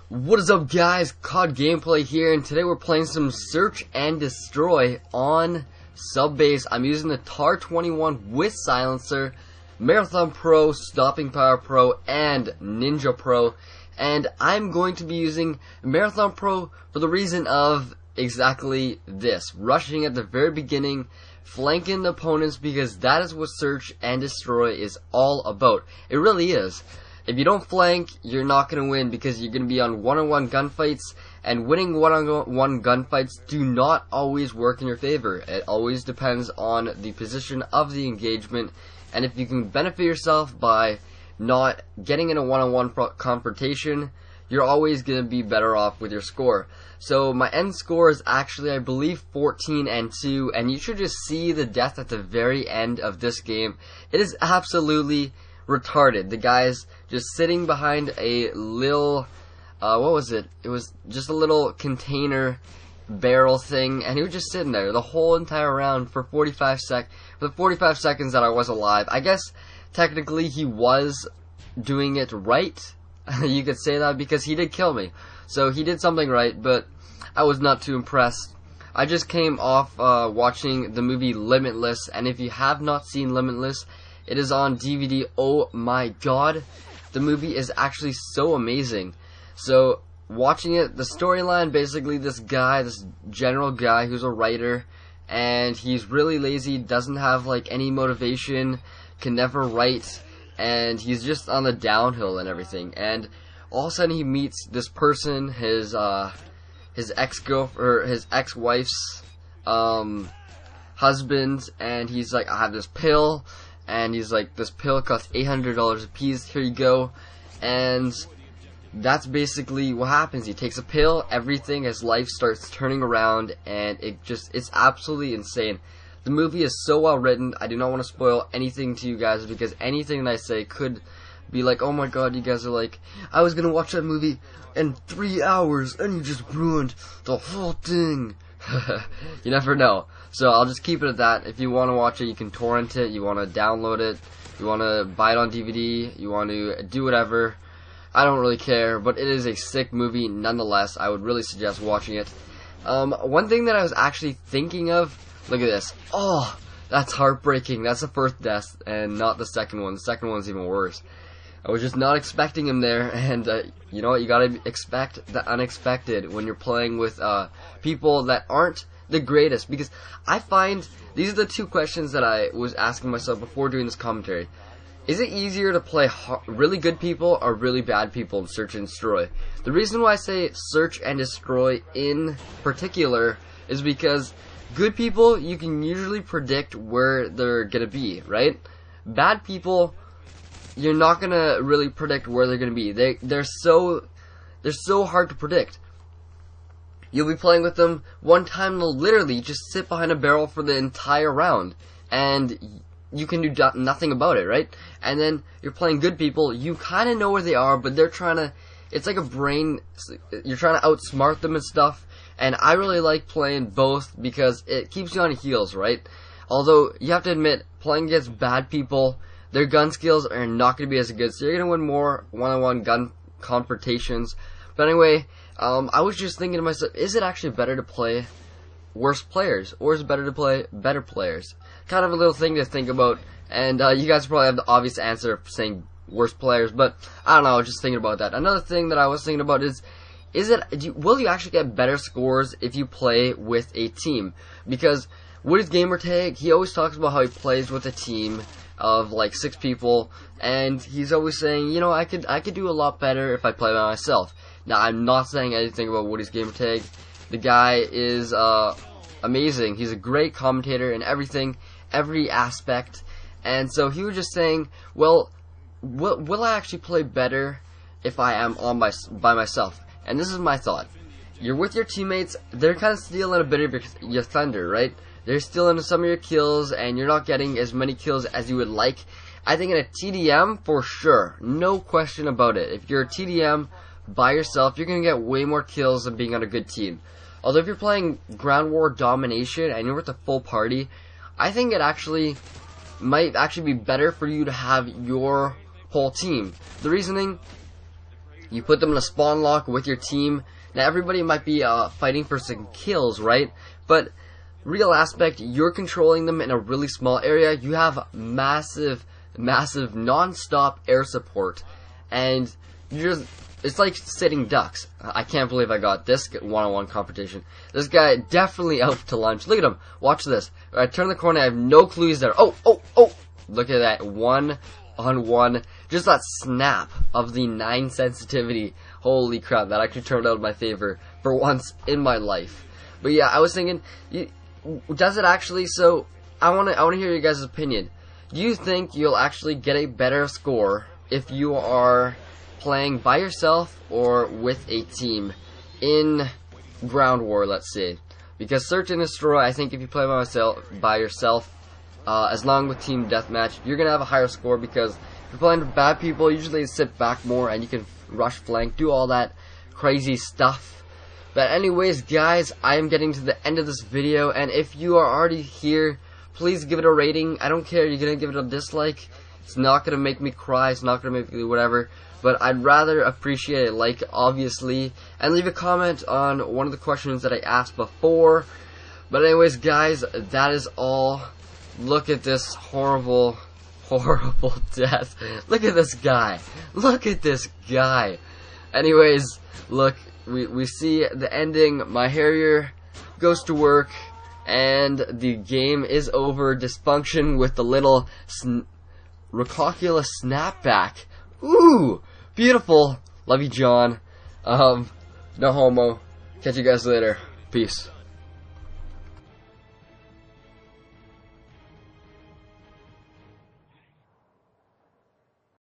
What is up, guys? COD gameplay here, and today we're playing some Search and Destroy on Subbase. I'm using the TAR 21 with Silencer, Marathon Pro, Stopping Power Pro, and Ninja Pro. And I'm going to be using Marathon Pro for the reason of exactly this. Rushing at the very beginning, flanking the opponents, because that is what Search and Destroy is all about. It really is. If you don't flank, you're not going to win, because you're going to be on one-on-one gunfights, and winning one-on-one gunfights do not always work in your favor. It always depends on the position of the engagement, and if you can benefit yourself by not getting in a one-on-one confrontation, you're always going to be better off with your score. So my end score is actually, I believe, 14-2, and you should just see the death at the very end of this game. It is absolutely retarded. The guy's just sitting behind a little, what was it? It was just a little container barrel thing, and he was just sitting there the whole entire round for 45 seconds that I was alive. I guess technically he was doing it right. You could say that, because he did kill me. So he did something right, but I was not too impressed. I just came off watching the movie Limitless, and if you have not seen Limitless, it is on DVD. Oh my god, the movie is actually so amazing. So watching it, the storyline, basically this guy, this general guy who's a writer, and he's really lazy, doesn't have like any motivation, can never write, and he's just on the downhill and everything. And all of a sudden he meets this person, his ex-girlfriend, or his ex-wife's husband, and he's like, I have this pill. And he's like, this pill costs $800 a piece, here you go. And that's basically what happens. He takes a pill, everything, his life starts turning around, and it's absolutely insane. The movie is so well written. I do not want to spoil anything to you guys, because anything that I say could be like, oh my god, you guys are like, I was gonna watch that movie in 3 hours, and you just ruined the whole thing. You never know. So I'll just keep it at that. If you want to watch it, you can torrent it, you want to download it, you want to buy it on DVD, you want to do whatever. I don't really care, but it is a sick movie nonetheless. I would really suggest watching it. One thing that I was actually thinking of, look at this. Oh, that's heartbreaking. That's the first death, and not the second one. The second one's even worse. I was just not expecting him there, and you know what, you gotta expect the unexpected when you're playing with people that aren't the greatest, because I find, these are the two questions that I was asking myself before doing this commentary. Is it easier to play really good people or really bad people in Search and Destroy? The reason why I say Search and Destroy in particular is because good people, you can usually predict where they're gonna be, right? Bad people, you're not gonna really predict where they're gonna be. They're so hard to predict. You'll be playing with them one time, they'll literally just sit behind a barrel for the entire round, and you can do nothing about it, right? And then you're playing good people, you kind of know where they are, but they're trying to, it's like a brain, you're trying to outsmart them and stuff. And I really like playing both, because it keeps you on your heels, right? Although you have to admit, playing against bad people, their gun skills are not going to be as good, so you're going to win more one-on-one gun confrontations. But anyway, I was just thinking to myself, is it actually better to play worse players, or is it better to play better players? Kind of a little thing to think about, and you guys probably have the obvious answer of saying worse players, but I don't know, I was just thinking about that. Another thing that I was thinking about is will you actually get better scores if you play with a team? Because with his gamer tag, he always talks about how he plays with a team of like 6 people, and he's always saying, you know, I could do a lot better if I play by myself. Now, I'm not saying anything about Woody's gamer tag. The guy is amazing. He's a great commentator in everything, every aspect. And so he was just saying, well, will I actually play better if I am by myself? And this is my thought. You're with your teammates, they're kind of stealing a bit of your thunder, right? They're stealing some of your kills, and you're not getting as many kills as you would like. I think in a TDM, for sure, no question about it. If you're a TDM by yourself, you're going to get way more kills than being on a good team. Although if you're playing ground war domination and you're with a full party, I think it might actually be better for you to have your whole team. The reasoning, You put them in a spawn lock with your team. Now everybody might be fighting for some kills, right? But real aspect, you're controlling them in a really small area. You have massive non-stop air support, and it's like sitting ducks. I can't believe I got this one-on-one competition. This guy definitely out to lunch. Look at him. Watch this. I turn the corner. I have no clue he's there. Oh! Look at that. 1-on-1. Just that snap of the 9 sensitivity. Holy crap. That actually turned out in my favor for once in my life. But yeah, I was thinking, does it actually? So I want to hear your guys' opinion. Do you think you'll actually get a better score if you are playing by yourself or with a team in ground war, let's say? Because search and destroy, I think if you play by yourself, as long with team deathmatch, you're gonna have a higher score, because if you're playing with bad people, usually you sit back more and you can rush flank, do all that crazy stuff. But anyways, guys, I am getting to the end of this video, and if you are already here, please give it a rating. I don't care, you're gonna give it a dislike. It's not gonna make me cry, it's not gonna make me whatever. But I'd rather appreciate a like, obviously, and leave a comment on one of the questions that I asked before. But anyways, guys, that is all. Look at this horrible death. Look at this guy. Look at this guy. Anyways, look, we see the ending. My Harrier goes to work, and the game is over. Dysfunction with the little Rococula snapback. Ooh, beautiful. Love you, John. No homo. Catch you guys later. Peace.